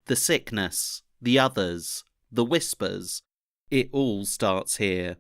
The sickness, the others, the whispers, it all starts here.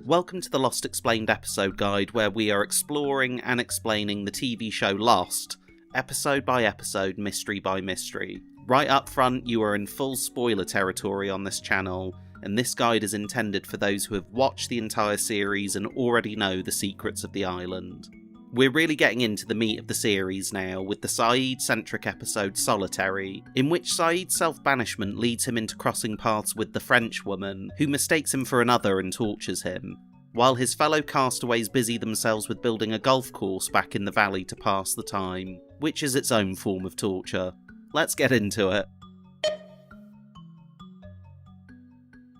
Welcome to the Lost Explained episode guide, where we are exploring and explaining the TV show Lost, episode by episode, mystery by mystery. Right up front, you are in full spoiler territory on this channel, and this guide is intended for those who have watched the entire series and already know the secrets of the island. We're really getting into the meat of the series now, with the Sayid-centric episode Solitary, in which Sayid's self-banishment leads him into crossing paths with the French woman, who mistakes him for another and tortures him, while his fellow castaways busy themselves with building a golf course back in the valley to pass the time, which is its own form of torture. Let's get into it.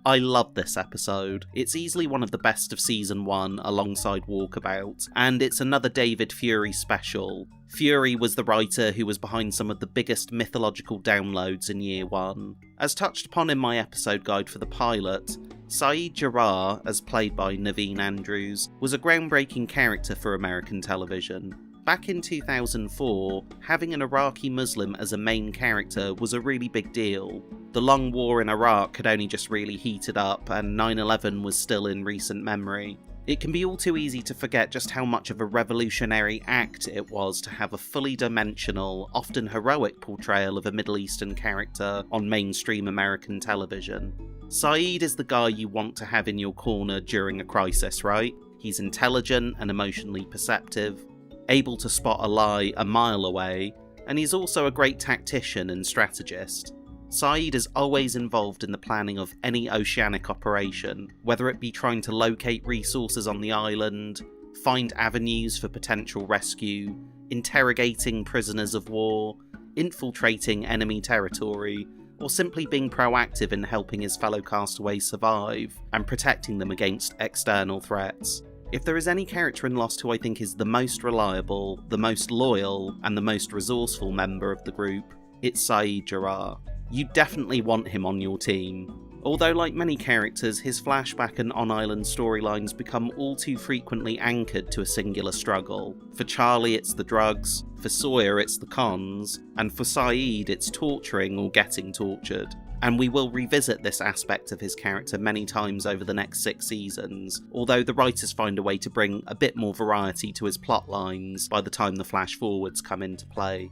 I love this episode. It's easily one of the best of Season 1 alongside Walkabout, and it's another David Fury special. Fury was the writer who was behind some of the biggest mythological downloads in Year 1. As touched upon in my episode guide for the pilot, Sayid Jarrah, as played by Naveen Andrews, was a groundbreaking character for American television. Back in 2004, having an Iraqi Muslim as a main character was a really big deal. The long war in Iraq had only just really heated up, and 9/11 was still in recent memory. It can be all too easy to forget just how much of a revolutionary act it was to have a fully dimensional, often heroic portrayal of a Middle Eastern character on mainstream American television. Sayid is the guy you want to have in your corner during a crisis, right? He's intelligent and emotionally perceptive, able to spot a lie a mile away, and he's also a great tactician and strategist. Sayid is always involved in the planning of any oceanic operation, whether it be trying to locate resources on the island, find avenues for potential rescue, interrogating prisoners of war, infiltrating enemy territory, or simply being proactive in helping his fellow castaways survive and protecting them against external threats. If there is any character in Lost who I think is the most reliable, the most loyal, and the most resourceful member of the group, it's Sayid Jarrah. You definitely want him on your team. Although, like many characters, his flashback and on-island storylines become all too frequently anchored to a singular struggle. For Charlie, it's the drugs, for Sawyer, it's the cons, and for Sayid, it's torturing or getting tortured. And we will revisit this aspect of his character many times over the next 6 seasons, although the writers find a way to bring a bit more variety to his plot lines by the time the flash-forwards come into play.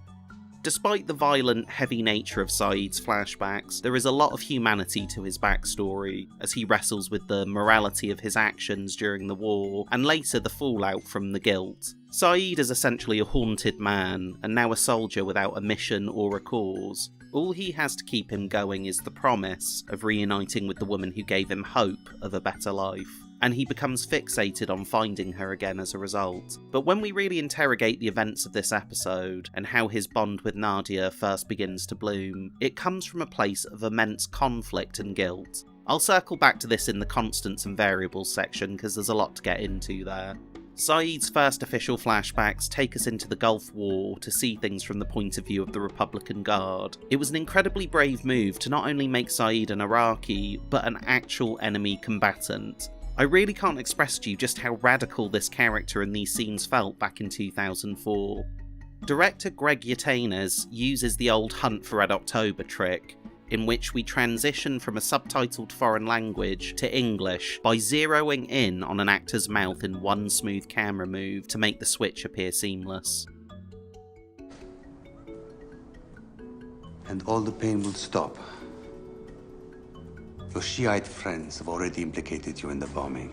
Despite the violent, heavy nature of Sayid's flashbacks, there is a lot of humanity to his backstory, as he wrestles with the morality of his actions during the war, and later the fallout from the guilt. Sayid is essentially a haunted man, and now a soldier without a mission or a cause. All he has to keep him going is the promise of reuniting with the woman who gave him hope of a better life, and he becomes fixated on finding her again as a result. But when we really interrogate the events of this episode, and how his bond with Nadia first begins to bloom, it comes from a place of immense conflict and guilt. I'll circle back to this in the constants and variables section, because there's a lot to get into there. Sayid's first official flashbacks take us into the Gulf War to see things from the point of view of the Republican Guard. It was an incredibly brave move to not only make Sayid an Iraqi, but an actual enemy combatant. I really can't express to you just how radical this character and these scenes felt back in 2004. Director Greg Yaitanes uses the old Hunt for Red October trick, in which we transition from a subtitled foreign language to English by zeroing in on an actor's mouth in one smooth camera move to make the switch appear seamless. And all the pain will stop. Your Shiite friends have already implicated you in the bombing.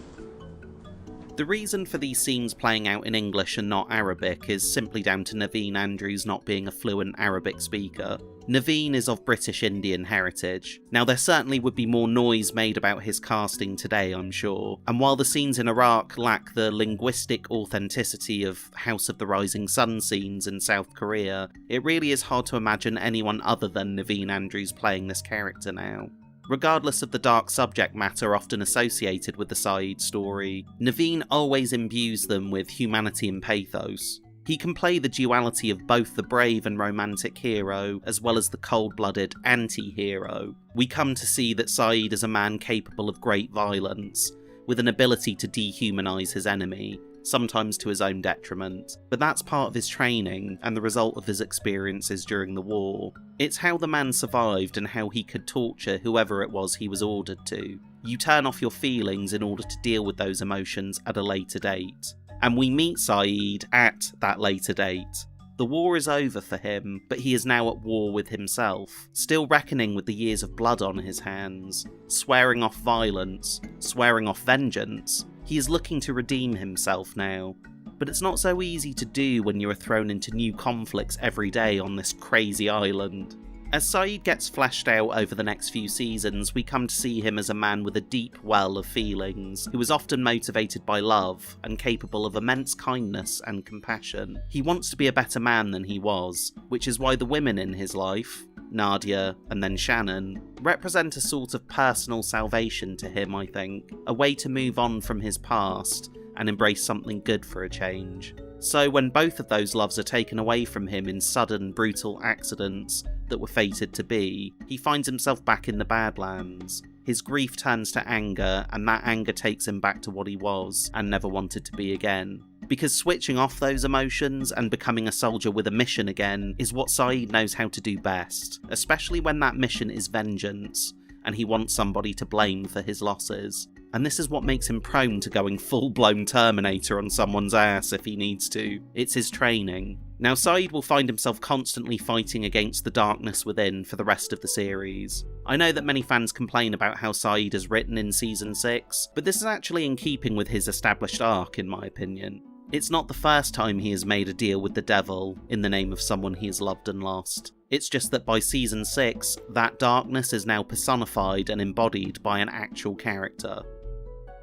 The reason for these scenes playing out in English and not Arabic is simply down to Naveen Andrews not being a fluent Arabic speaker. Naveen is of British Indian heritage. Now, there certainly would be more noise made about his casting today, I'm sure, and while the scenes in Iraq lack the linguistic authenticity of House of the Rising Sun scenes in South Korea, it really is hard to imagine anyone other than Naveen Andrews playing this character now. Regardless of the dark subject matter often associated with the Sayid story, Naveen always imbues them with humanity and pathos. He can play the duality of both the brave and romantic hero, as well as the cold-blooded anti-hero. We come to see that Sayid is a man capable of great violence, with an ability to dehumanise his enemy, sometimes to his own detriment. But that's part of his training, and the result of his experiences during the war. It's how the man survived and how he could torture whoever it was he was ordered to. You turn off your feelings in order to deal with those emotions at a later date. And we meet Sayid at that later date. The war is over for him, but he is now at war with himself, still reckoning with the years of blood on his hands, swearing off violence, swearing off vengeance. He is looking to redeem himself now. But it's not so easy to do when you are thrown into new conflicts every day on this crazy island. As Sayid gets fleshed out over the next few seasons, we come to see him as a man with a deep well of feelings, who is often motivated by love, and capable of immense kindness and compassion. He wants to be a better man than he was, which is why the women in his life, Nadia and then Shannon, represent a sort of personal salvation to him, I think, a way to move on from his past and embrace something good for a change. So when both of those loves are taken away from him in sudden, brutal accidents that were fated to be, he finds himself back in the Badlands. His grief turns to anger, and that anger takes him back to what he was and never wanted to be again. Because switching off those emotions and becoming a soldier with a mission again is what Sayid knows how to do best, especially when that mission is vengeance, and he wants somebody to blame for his losses. And this is what makes him prone to going full-blown Terminator on someone's ass if he needs to. It's his training. Now Sayid will find himself constantly fighting against the darkness within for the rest of the series. I know that many fans complain about how Sayid is written in Season 6, but this is actually in keeping with his established arc in my opinion. It's not the first time he has made a deal with the devil in the name of someone he has loved and lost. It's just that by Season 6, that darkness is now personified and embodied by an actual character.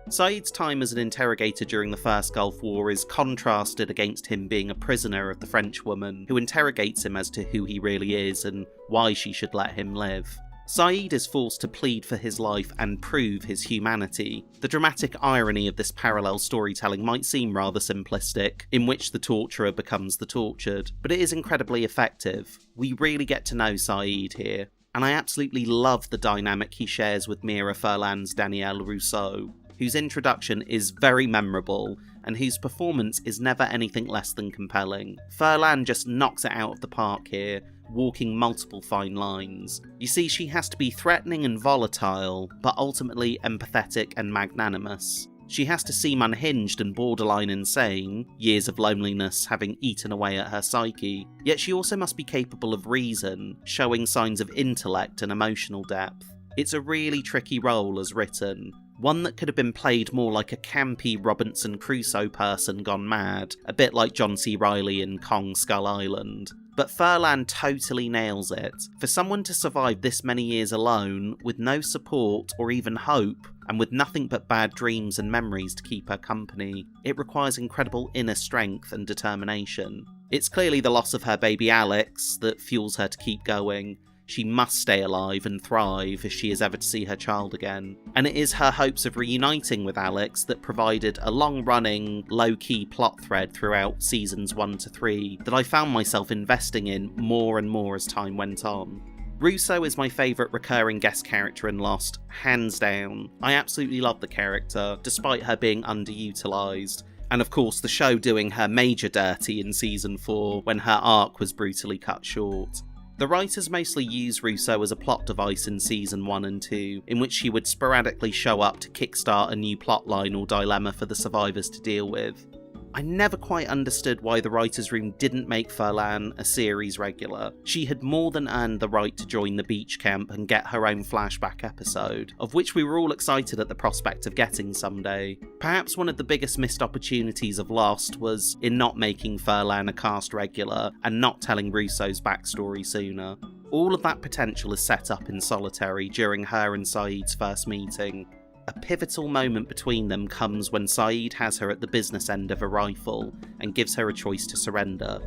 Sayid's time as an interrogator during the First Gulf War is contrasted against him being a prisoner of the French woman who interrogates him as to who he really is and why she should let him live. Sayid is forced to plead for his life and prove his humanity. The dramatic irony of this parallel storytelling might seem rather simplistic, in which the torturer becomes the tortured, but it is incredibly effective. We really get to know Sayid here, and I absolutely love the dynamic he shares with Mira Furlan's Danielle Rousseau, whose introduction is very memorable and whose performance is never anything less than compelling. Furlan just knocks it out of the park here, walking multiple fine lines. You see, she has to be threatening and volatile, but ultimately empathetic and magnanimous. She has to seem unhinged and borderline insane, years of loneliness having eaten away at her psyche, yet she also must be capable of reason, showing signs of intellect and emotional depth. It's a really tricky role as written, one that could have been played more like a campy Robinson Crusoe person gone mad, a bit like John C. Reilly in Kong Skull Island. But Furlan totally nails it. For someone to survive this many years alone, with no support or even hope, and with nothing but bad dreams and memories to keep her company, it requires incredible inner strength and determination. It's clearly the loss of her baby Alex that fuels her to keep going. She must stay alive and thrive if she is ever to see her child again. And it is her hopes of reuniting with Alex that provided a long-running, low-key plot thread throughout seasons 1 to 3 that I found myself investing in more and more as time went on. Rousseau is my favourite recurring guest character in Lost, hands down. I absolutely love the character, despite her being underutilised. And of course the show doing her major dirty in Season 4 when her arc was brutally cut short. The writers mostly use Rousseau as a plot device in Season 1 and 2, in which she would sporadically show up to kickstart a new plotline or dilemma for the survivors to deal with. I never quite understood why the writers' room didn't make Furlan a series regular. She had more than earned the right to join the beach camp and get her own flashback episode, of which we were all excited at the prospect of getting someday. Perhaps one of the biggest missed opportunities of Lost was in not making Furlan a cast regular and not telling Rousseau's backstory sooner. All of that potential is set up in Solitary during her and Sayid's first meeting. A pivotal moment between them comes when Sayid has her at the business end of a rifle and gives her a choice to surrender.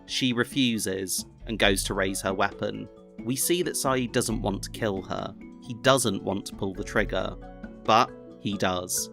She refuses and goes to raise her weapon. We see that Sayid doesn't want to kill her. He doesn't want to pull the trigger, but he does.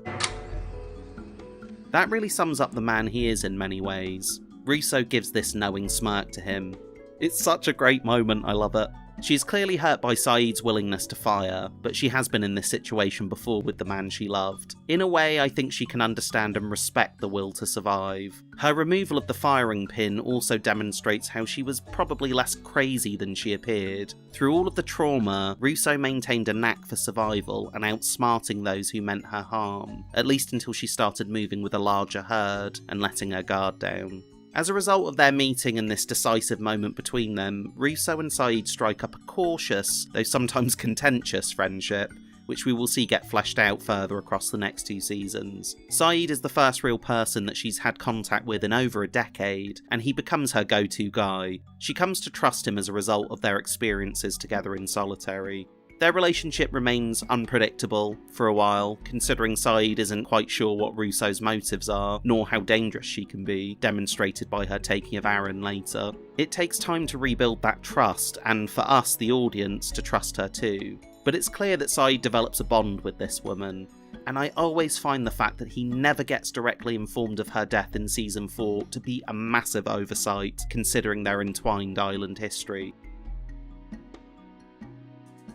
That really sums up the man he is in many ways. Russo gives this knowing smirk to him. It's such a great moment, I love it. She's clearly hurt by Sayid's willingness to fire, but she has been in this situation before with the man she loved. In a way, I think she can understand and respect the will to survive. Her removal of the firing pin also demonstrates how she was probably less crazy than she appeared. Through all of the trauma, Russo maintained a knack for survival and outsmarting those who meant her harm, at least until she started moving with a larger herd and letting her guard down. As a result of their meeting and this decisive moment between them, Russo and Sayid strike up a cautious, though sometimes contentious, friendship, which we will see get fleshed out further across the next 2 seasons. Sayid is the first real person that she's had contact with in over a decade, and he becomes her go-to guy. She comes to trust him as a result of their experiences together in solitary. Their relationship remains unpredictable for a while, considering Sayid isn't quite sure what Russo's motives are, nor how dangerous she can be, demonstrated by her taking of Aaron later. It takes time to rebuild that trust, and for us, the audience, to trust her too. But it's clear that Sayid develops a bond with this woman, and I always find the fact that he never gets directly informed of her death in Season 4 to be a massive oversight, considering their entwined island history.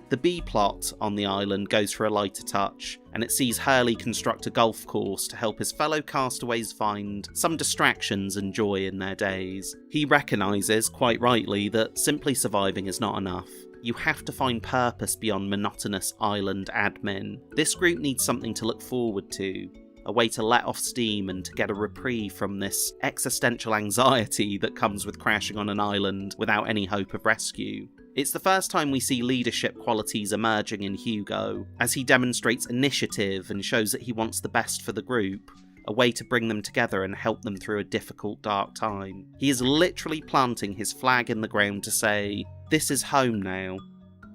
The B-plot on the island goes for a lighter touch, and it sees Hurley construct a golf course to help his fellow castaways find some distractions and joy in their days. He recognises, quite rightly, that simply surviving is not enough. You have to find purpose beyond monotonous island admin. This group needs something to look forward to, a way to let off steam and to get a reprieve from this existential anxiety that comes with crashing on an island without any hope of rescue. It's the first time we see leadership qualities emerging in Hugo, as he demonstrates initiative and shows that he wants the best for the group, a way to bring them together and help them through a difficult, dark time. He is literally planting his flag in the ground to say, "This is home now."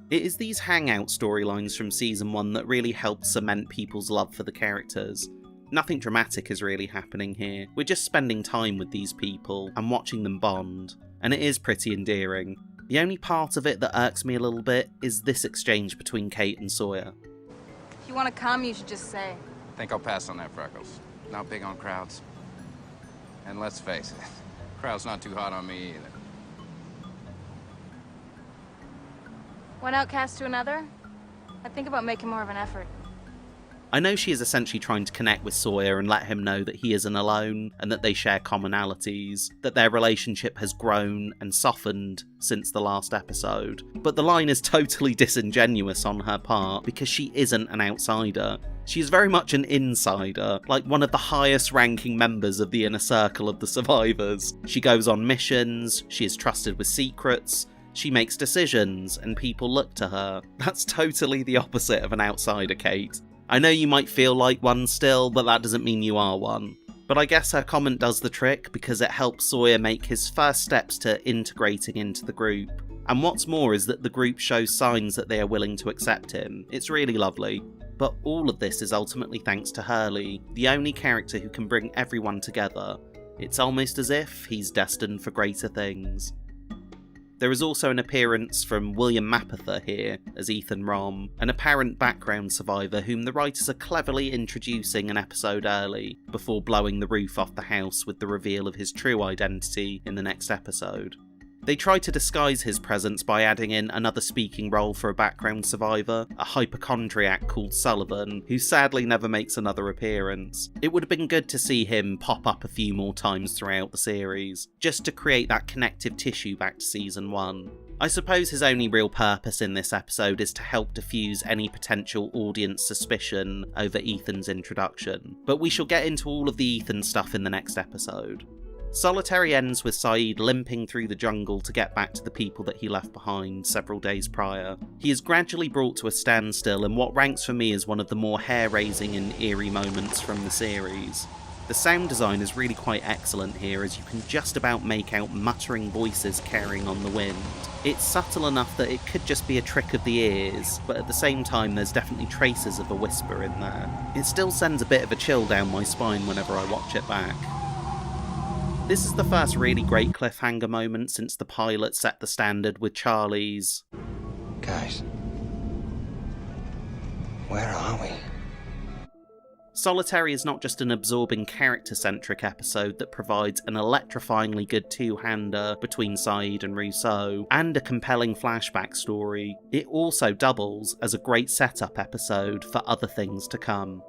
It is these hangout storylines from Season 1 that really help cement people's love for the characters. Nothing dramatic is really happening here. We're just spending time with these people and watching them bond, and it is pretty endearing. The only part of it that irks me a little bit is this exchange between Kate and Sawyer. If you want to come, you should just say. Think I'll pass on that, Freckles. Not big on crowds. And let's face it, crowd's not too hot on me either. One outcast to another? I think about making more of an effort. I know she is essentially trying to connect with Sawyer and let him know that he isn't alone and that they share commonalities, that their relationship has grown and softened since the last episode. But the line is totally disingenuous on her part because she isn't an outsider. She is very much an insider, like one of the highest ranking members of the inner circle of the survivors. She goes on missions, she is trusted with secrets, she makes decisions, and people look to her. That's totally the opposite of an outsider, Kate. I know you might feel like one still, but that doesn't mean you are one. But I guess her comment does the trick because it helps Sawyer make his first steps to integrating into the group. And what's more is that the group shows signs that they are willing to accept him. It's really lovely. But all of this is ultimately thanks to Hurley, the only character who can bring everyone together. It's almost as if he's destined for greater things. There is also an appearance from William Mapother here as Ethan Rom, an apparent background survivor whom the writers are cleverly introducing an episode early, before blowing the roof off the house with the reveal of his true identity in the next episode. They try to disguise his presence by adding in another speaking role for a background survivor, a hypochondriac called Sullivan, who sadly never makes another appearance. It would have been good to see him pop up a few more times throughout the series, just to create that connective tissue back to Season 1. I suppose his only real purpose in this episode is to help diffuse any potential audience suspicion over Ethan's introduction, but we shall get into all of the Ethan stuff in the next episode. Solitary ends with Sayid limping through the jungle to get back to the people that he left behind several days prior. He is gradually brought to a standstill in what ranks for me as one of the more hair-raising and eerie moments from the series. The sound design is really quite excellent here, as you can just about make out muttering voices carrying on the wind. It's subtle enough that it could just be a trick of the ears, but at the same time there's definitely traces of a whisper in there. It still sends a bit of a chill down my spine whenever I watch it back. This is the first really great cliffhanger moment since the pilot set the standard with Charlie's Guys, where are we? Solitary is not just an absorbing character-centric episode that provides an electrifyingly good two-hander between Sayid and Rousseau, and a compelling flashback story, it also doubles as a great setup episode for other things to come.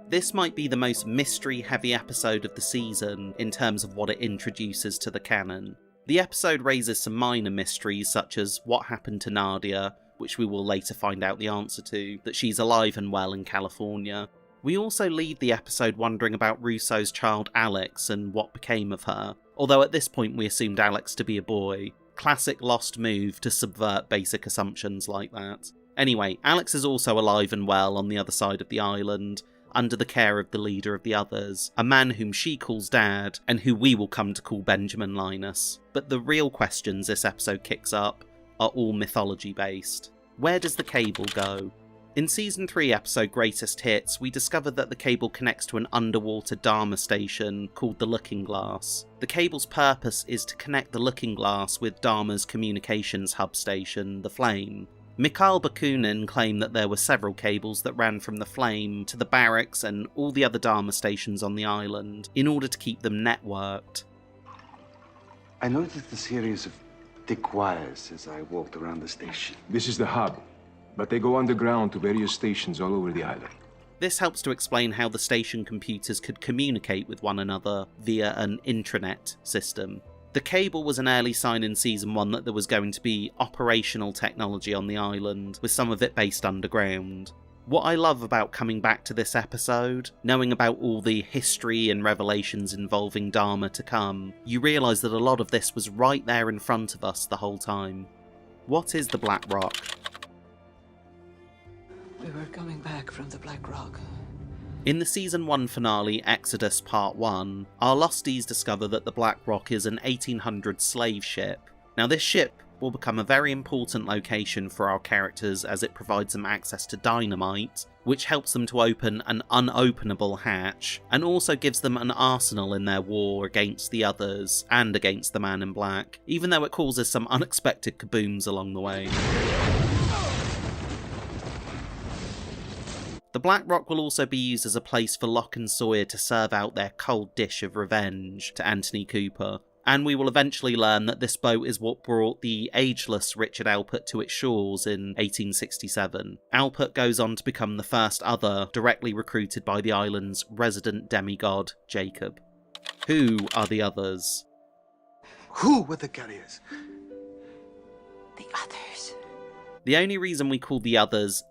This might be the most mystery-heavy episode of the season in terms of what it introduces to the canon. The episode raises some minor mysteries such as what happened to Nadia, which we will later find out the answer to, that she's alive and well in California. We also leave the episode wondering about Rousseau's child Alex and what became of her, although at this point we assumed Alex to be a boy. Classic Lost move to subvert basic assumptions like that. Anyway, Alex is also alive and well on the other side of the island, under the care of the leader of the others, a man whom she calls Dad, and who we will come to call Benjamin Linus. But the real questions this episode kicks up are all mythology based. Where does the cable go? In Season 3 episode Greatest Hits, we discover that the cable connects to an underwater Dharma station called the Looking Glass. The cable's purpose is to connect the Looking Glass with Dharma's communications hub station, the Flame. Mikhail Bakunin claimed that there were several cables that ran from the Flame to the barracks and all the other Dharma stations on the island, in order to keep them networked. I noticed a series of thick wires as I walked around the station. This is the hub, but they go underground to various stations all over the island. This helps to explain how the station computers could communicate with one another via an intranet system. The cable was an early sign in Season 1 that there was going to be operational technology on the island, with some of it based underground. What I love about coming back to this episode, knowing about all the history and revelations involving Dharma to come, you realise that a lot of this was right there in front of us the whole time. What is the Black Rock? We were coming back from the Black Rock. In the Season 1 finale, Exodus Part 1, our Losties discover that the Black Rock is an 1800s slave ship. Now this ship will become a very important location for our characters as it provides them access to dynamite, which helps them to open an unopenable hatch, and also gives them an arsenal in their war against the others and against the Man in Black, even though it causes some unexpected kabooms along the way. The Black Rock will also be used as a place for Locke and Sawyer to serve out their cold dish of revenge to Anthony Cooper, and we will eventually learn that this boat is what brought the ageless Richard Alpert to its shores in 1867. Alpert goes on to become the first other directly recruited by the island's resident demigod, Jacob. Who are the others? Who were the carriers? The others. The only reason we call the others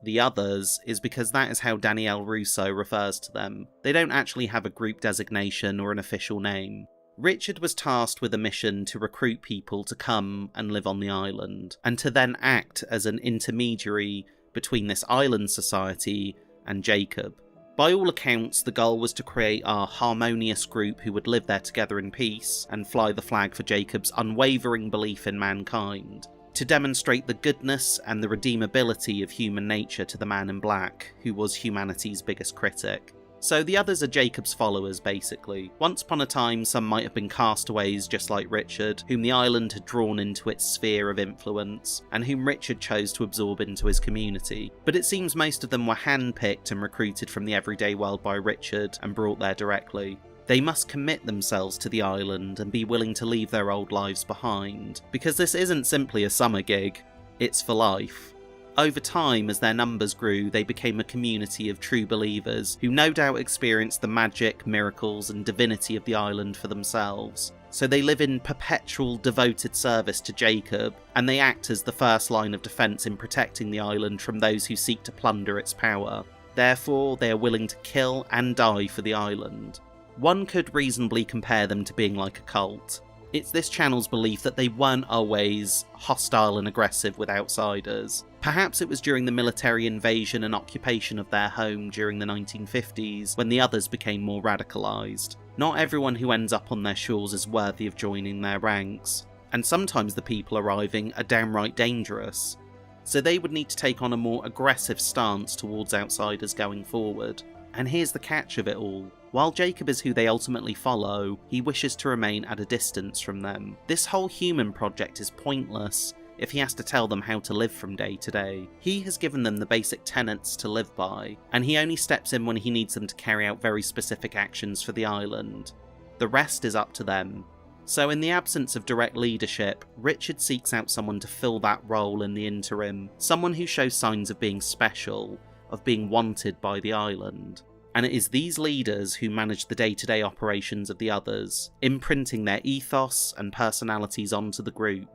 is because that is how Danielle Rousseau refers to them. They don't actually have a group designation or an official name. Richard was tasked with a mission to recruit people to come and live on the island, and to then act as an intermediary between this island society and Jacob. By all accounts, the goal was to create a harmonious group who would live there together in peace and fly the flag for Jacob's unwavering belief in mankind, to demonstrate the goodness and the redeemability of human nature to the Man in Black, who was humanity's biggest critic. So the others are Jacob's followers, basically. Once upon a time, some might have been castaways just like Richard, whom the island had drawn into its sphere of influence, and whom Richard chose to absorb into his community. But it seems most of them were handpicked and recruited from the everyday world by Richard and brought there directly. They must commit themselves to the island and be willing to leave their old lives behind, because this isn't simply a summer gig, it's for life. Over time, as their numbers grew, they became a community of true believers who no doubt experienced the magic, miracles and divinity of the island for themselves. So they live in perpetual devoted service to Jacob, and they act as the first line of defence in protecting the island from those who seek to plunder its power. Therefore, they are willing to kill and die for the island. One could reasonably compare them to being like a cult. It's this channel's belief that they weren't always hostile and aggressive with outsiders. Perhaps it was during the military invasion and occupation of their home during the 1950s when the others became more radicalised. Not everyone who ends up on their shores is worthy of joining their ranks, and sometimes the people arriving are downright dangerous. So they would need to take on a more aggressive stance towards outsiders going forward. And here's the catch of it all. While Jacob is who they ultimately follow, he wishes to remain at a distance from them. This whole human project is pointless if he has to tell them how to live from day to day. He has given them the basic tenets to live by, and he only steps in when he needs them to carry out very specific actions for the island. The rest is up to them. So in the absence of direct leadership, Richard seeks out someone to fill that role in the interim, someone who shows signs of being special, of being wanted by the island. And it is these leaders who manage the day-to-day operations of the others, imprinting their ethos and personalities onto the group,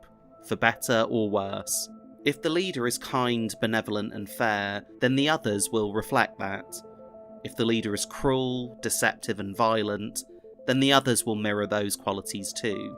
for better or worse. If the leader is kind, benevolent and fair, then the others will reflect that. If the leader is cruel, deceptive and violent, then the others will mirror those qualities too.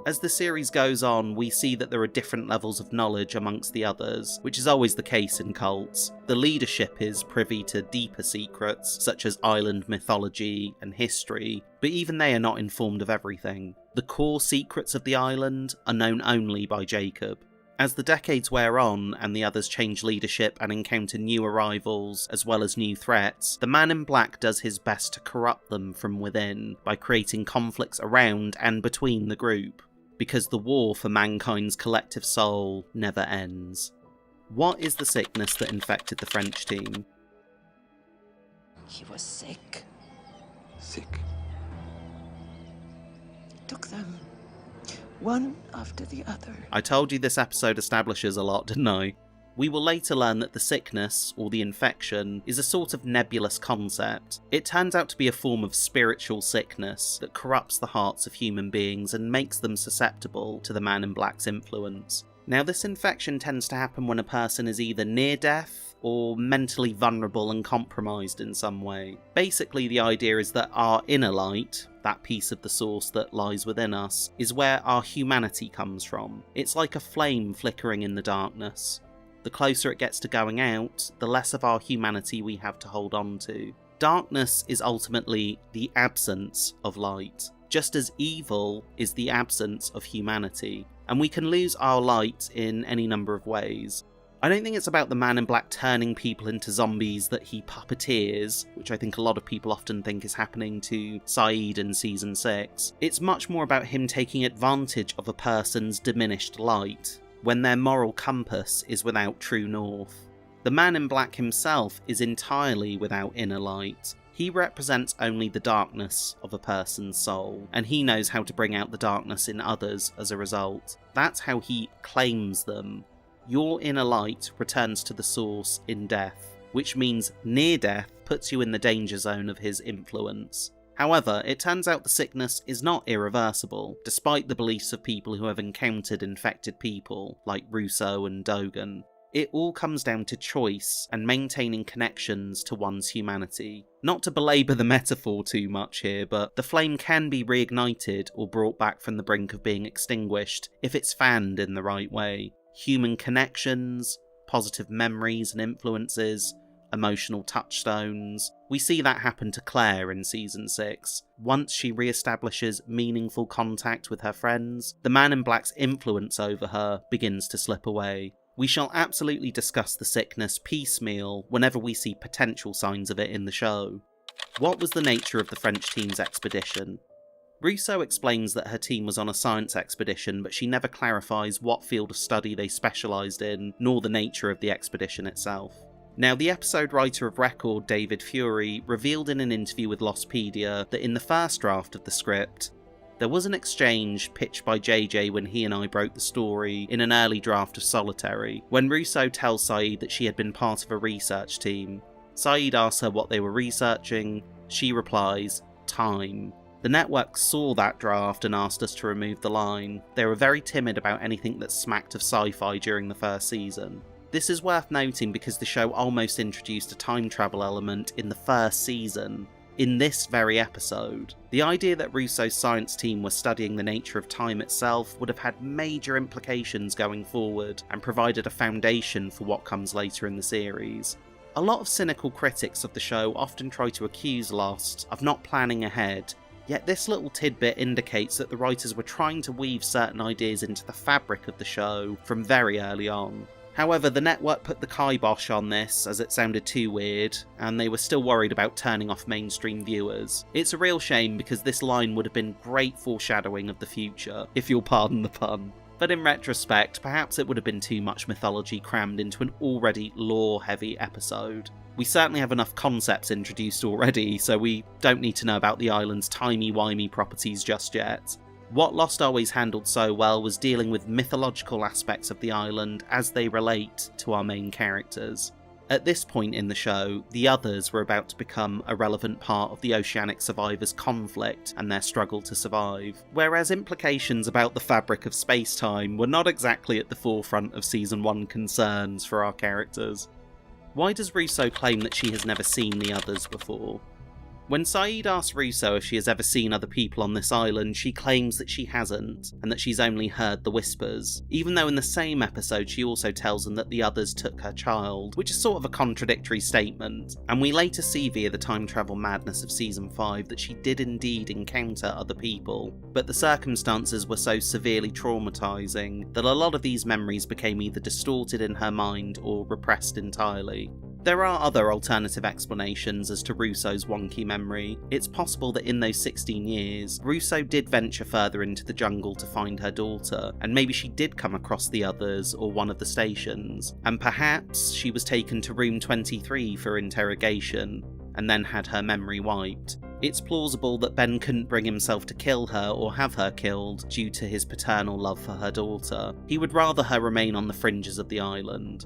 As the series goes on, we see that there are different levels of knowledge amongst the others, which is always the case in cults. The leadership is privy to deeper secrets, such as island mythology and history, but even they are not informed of everything. The core secrets of the island are known only by Jacob. As the decades wear on and the others change leadership and encounter new arrivals as well as new threats, the Man in Black does his best to corrupt them from within by creating conflicts around and between the group, because the war for mankind's collective soul never ends. What is the sickness that infected the French team? He was sick. Sick. Took them, one after the other. I told you this episode establishes a lot, didn't I? We will later learn that the sickness, or the infection, is a sort of nebulous concept. It turns out to be a form of spiritual sickness that corrupts the hearts of human beings and makes them susceptible to the Man in Black's influence. Now, this infection tends to happen when a person is either near death or mentally vulnerable and compromised in some way. Basically, the idea is that our inner light, that piece of the source that lies within us, is where our humanity comes from. It's like a flame flickering in the darkness. The closer it gets to going out, the less of our humanity we have to hold on to. Darkness is ultimately the absence of light, just as evil is the absence of humanity, and we can lose our light in any number of ways. I don't think it's about the Man in Black turning people into zombies that he puppeteers, which I think a lot of people often think is happening to Sayid in Season 6. It's much more about him taking advantage of a person's diminished light, when their moral compass is without true north. The Man in Black himself is entirely without inner light. He represents only the darkness of a person's soul, and he knows how to bring out the darkness in others as a result. That's how he claims them. Your inner light returns to the source in death, which means near death puts you in the danger zone of his influence. However, it turns out the sickness is not irreversible, despite the beliefs of people who have encountered infected people, like Rousseau and Dogan. It all comes down to choice and maintaining connections to one's humanity. Not to belabour the metaphor too much here, but the flame can be reignited or brought back from the brink of being extinguished if it's fanned in the right way. Human connections, positive memories and influences, emotional touchstones. We see that happen to Claire in Season 6. Once she re-establishes meaningful contact with her friends, the Man in Black's influence over her begins to slip away. We shall absolutely discuss the sickness piecemeal whenever we see potential signs of it in the show. What was the nature of the French team's expedition? Rousseau explains that her team was on a science expedition, but she never clarifies what field of study they specialised in, nor the nature of the expedition itself. Now, the episode writer of record, David Fury, revealed in an interview with Lostpedia that in the first draft of the script, there was an exchange pitched by JJ when he and I broke the story in an early draft of Solitary, when Rousseau tells Sayid that she had been part of a research team. Sayid asks her what they were researching. She replies, time. The network saw that draft and asked us to remove the line. They were very timid about anything that smacked of sci-fi during the first season. This is worth noting because the show almost introduced a time travel element in the first season, in this very episode. The idea that Rousseau's science team was studying the nature of time itself would have had major implications going forward and provided a foundation for what comes later in the series. A lot of cynical critics of the show often try to accuse Lost of not planning ahead, yet this little tidbit indicates that the writers were trying to weave certain ideas into the fabric of the show from very early on. However, the network put the kibosh on this as it sounded too weird, and they were still worried about turning off mainstream viewers. It's a real shame because this line would have been great foreshadowing of the future, if you'll pardon the pun. But in retrospect, perhaps it would have been too much mythology crammed into an already lore-heavy episode. We certainly have enough concepts introduced already, so we don't need to know about the island's timey-wimey properties just yet. What Lost always handled so well was dealing with mythological aspects of the island as they relate to our main characters. At this point in the show, the others were about to become a relevant part of the oceanic survivors' conflict and their struggle to survive, whereas implications about the fabric of space-time were not exactly at the forefront of Season 1 concerns for our characters. Why does Russo claim that she has never seen the others before? When Sayid asks Russo if she has ever seen other people on this island, she claims that she hasn't, and that she's only heard the whispers, even though in the same episode she also tells them that the others took her child, which is sort of a contradictory statement, and we later see via the time travel madness of Season 5 that she did indeed encounter other people, but the circumstances were so severely traumatising that a lot of these memories became either distorted in her mind or repressed entirely. There are other alternative explanations as to Russo's wonky memory. It's possible that in those 16 years, Russo did venture further into the jungle to find her daughter, and maybe she did come across the others or one of the stations, and perhaps she was taken to room 23 for interrogation, and then had her memory wiped. It's plausible that Ben couldn't bring himself to kill her or have her killed due to his paternal love for her daughter. He would rather her remain on the fringes of the island.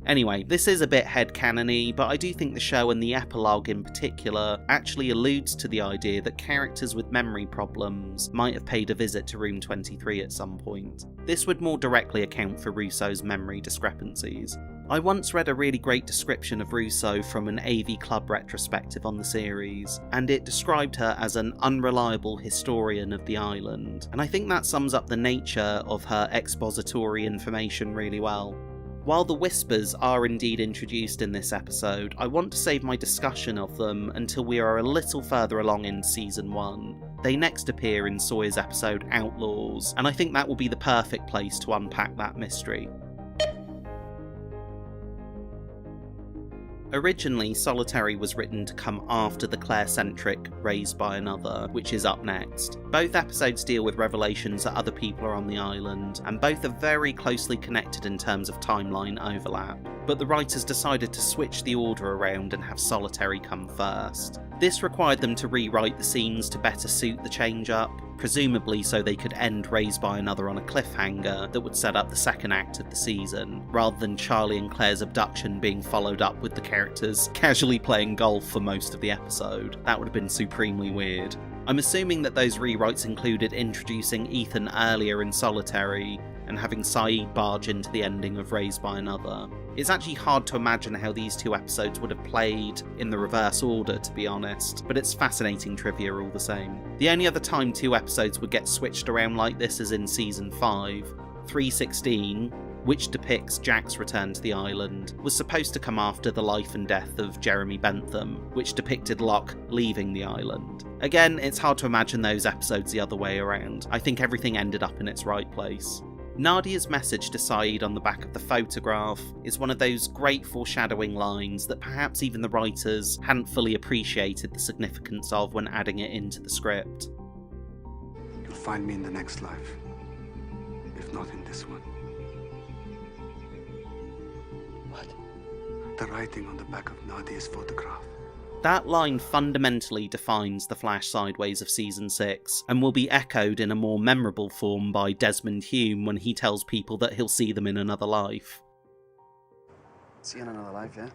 Anyway, this is a bit headcanon-y, but I do think the show and the epilogue in particular actually alludes to the idea that characters with memory problems might have paid a visit to Room 23 at some point. This would more directly account for Russo's memory discrepancies. I once read a really great description of Russo from an AV Club retrospective on the series, and it described her as an unreliable historian of the island, and I think that sums up the nature of her expository information really well. While the whispers are indeed introduced in this episode, I want to save my discussion of them until we are a little further along in Season 1. They next appear in Sawyer's episode Outlaws, and I think that will be the perfect place to unpack that mystery. Originally, Solitary was written to come after the character-centric Raised by Another, which is up next. Both episodes deal with revelations that other people are on the island, and both are very closely connected in terms of timeline overlap. But the writers decided to switch the order around and have Solitary come first. This required them to rewrite the scenes to better suit the change-up, presumably so they could end Raised by Another on a cliffhanger that would set up the second act of the season, rather than Charlie and Claire's abduction being followed up with the characters casually playing golf for most of the episode. That would have been supremely weird. I'm assuming that those rewrites included introducing Ethan earlier in Solitary, and having Sayid barge into the ending of Raised by Another. It's actually hard to imagine how these two episodes would have played in the reverse order, to be honest, but it's fascinating trivia all the same. The only other time two episodes would get switched around like this is in Season 5. 316, which depicts Jack's return to the island, was supposed to come after the life and death of Jeremy Bentham, which depicted Locke leaving the island. Again, it's hard to imagine those episodes the other way around. I think everything ended up in its right place. Nadia's message to Sayid on the back of the photograph is one of those great foreshadowing lines that perhaps even the writers hadn't fully appreciated the significance of when adding it into the script. You'll find me in the next life, if not in this one. What? The writing on the back of Nadia's photograph. That line fundamentally defines the Flash Sideways of Season 6, and will be echoed in a more memorable form by Desmond Hume when he tells people that he'll see them in another life. See you in another life, yeah?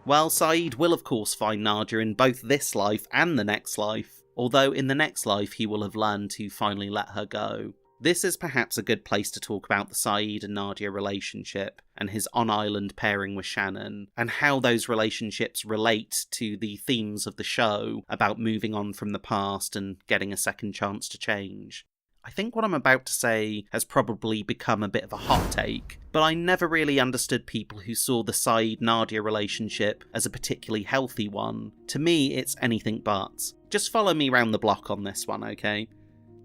Well, Sayid will of course find Nadia in both this life and the next life, although in the next life he will have learned to finally let her go. This is perhaps a good place to talk about the Sayid and Nadia relationship, and his on-island pairing with Shannon, and how those relationships relate to the themes of the show about moving on from the past and getting a second chance to change. I think what I'm about to say has probably become a bit of a hot take, but I never really understood people who saw the Sayid-Nadia relationship as a particularly healthy one. To me, it's anything but. Just follow me round the block on this one, okay?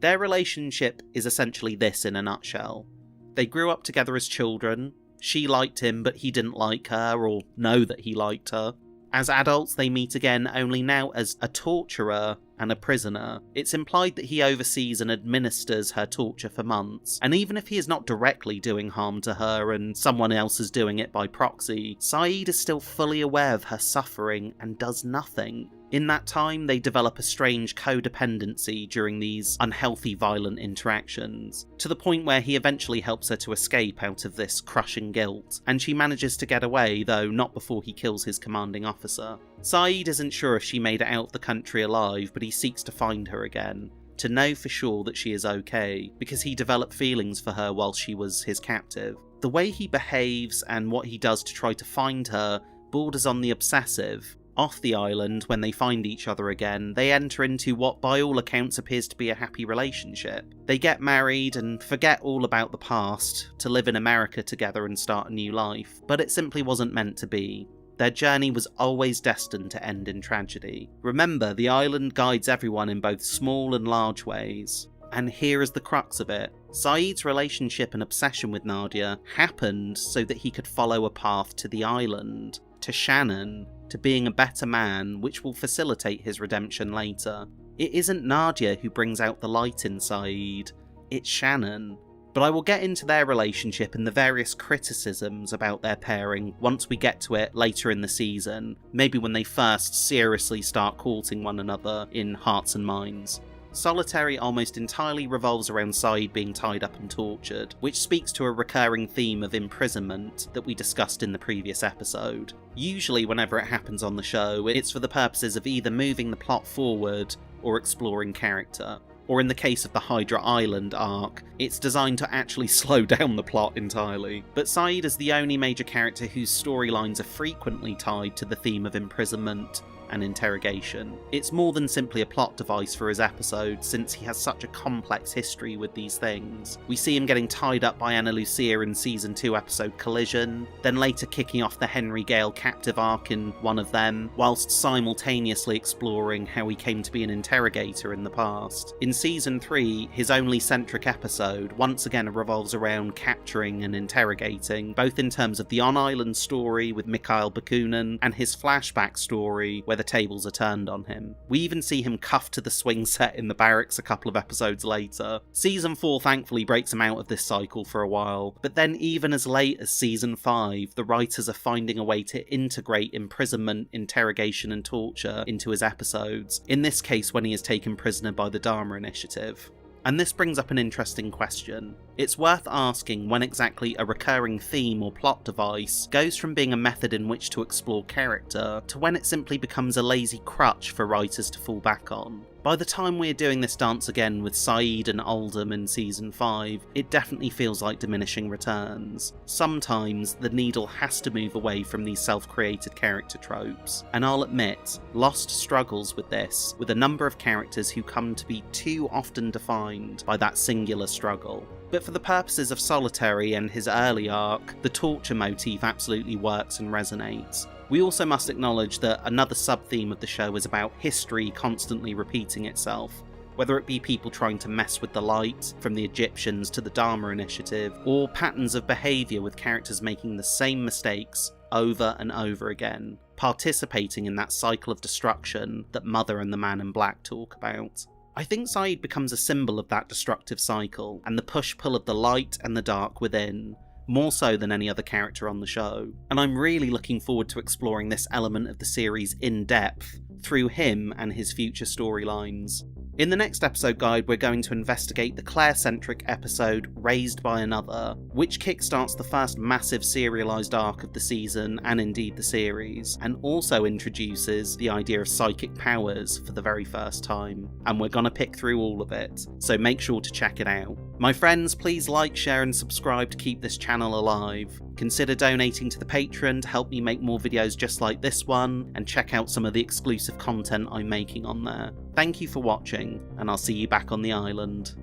Their relationship is essentially this in a nutshell. They grew up together as children. She liked him, but he didn't like her, or know that he liked her. As adults, they meet again, only now as a torturer and a prisoner, it's implied that he oversees and administers her torture for months, and even if he is not directly doing harm to her and someone else is doing it by proxy, Sayid is still fully aware of her suffering and does nothing. In that time, they develop a strange codependency during these unhealthy, violent interactions, to the point where he eventually helps her to escape out of this crushing guilt, and she manages to get away, though not before he kills his commanding officer. Sayid isn't sure if she made it out of the country alive, but he seeks to find her again, to know for sure that she is okay, because he developed feelings for her while she was his captive. The way he behaves and what he does to try to find her borders on the obsessive. Off the island, when they find each other again, they enter into what by all accounts appears to be a happy relationship. They get married and forget all about the past, to live in America together and start a new life, but it simply wasn't meant to be. Their journey was always destined to end in tragedy. Remember, the island guides everyone in both small and large ways. And here is the crux of it. Sayid's relationship and obsession with Nadia happened so that he could follow a path to the island, to Shannon, to being a better man, which will facilitate his redemption later. It isn't Nadia who brings out the light in Sayid, it's Shannon. But I will get into their relationship and the various criticisms about their pairing once we get to it later in the season, maybe when they first seriously start courting one another in Hearts and Minds. Solitary almost entirely revolves around Sayid being tied up and tortured, which speaks to a recurring theme of imprisonment that we discussed in the previous episode. Usually whenever it happens on the show, it's for the purposes of either moving the plot forward or exploring character. Or in the case of the Hydra Island arc, it's designed to actually slow down the plot entirely. But Sayid is the only major character whose storylines are frequently tied to the theme of imprisonment and interrogation. It's more than simply a plot device for his episode, since he has such a complex history with these things. We see him getting tied up by Ana Lucia in Season 2 episode Collision, then later kicking off the Henry Gale captive arc in one of them, whilst simultaneously exploring how he came to be an interrogator in the past. In Season 3, his only centric episode once again revolves around capturing and interrogating, both in terms of the on-island story with Mikhail Bakunin and his flashback story where the tables are turned on him. We even see him cuffed to the swing set in the barracks a couple of episodes later. Season 4 thankfully breaks him out of this cycle for a while, but then even as late as Season 5, the writers are finding a way to integrate imprisonment, interrogation and torture into his episodes, in this case when he is taken prisoner by the Dharma Initiative. And this brings up an interesting question. It's worth asking when exactly a recurring theme or plot device goes from being a method in which to explore character to when it simply becomes a lazy crutch for writers to fall back on. By the time we're doing this dance again with Sayid and Oldham in Season 5, it definitely feels like diminishing returns. Sometimes the needle has to move away from these self-created character tropes, and I'll admit, Lost struggles with this, with a number of characters who come to be too often defined by that singular struggle. But for the purposes of Solitary and his early arc, the torture motif absolutely works and resonates. We also must acknowledge that another sub-theme of the show is about history constantly repeating itself, whether it be people trying to mess with the light, from the Egyptians to the Dharma Initiative, or patterns of behaviour with characters making the same mistakes over and over again, participating in that cycle of destruction that Mother and the Man in Black talk about. I think Sayid becomes a symbol of that destructive cycle, and the push-pull of the light and the dark within, more so than any other character on the show, and I'm really looking forward to exploring this element of the series in depth through him and his future storylines. In the next episode guide, we're going to investigate the Claire-centric episode Raised by Another, which kickstarts the first massive serialised arc of the season and indeed the series, and also introduces the idea of psychic powers for the very first time. And we're gonna pick through all of it, so make sure to check it out. My friends, please like, share and subscribe to keep this channel alive. Consider donating to the Patreon to help me make more videos just like this one, and check out some of the exclusive content I'm making on there. Thank you for watching, and I'll see you back on the island.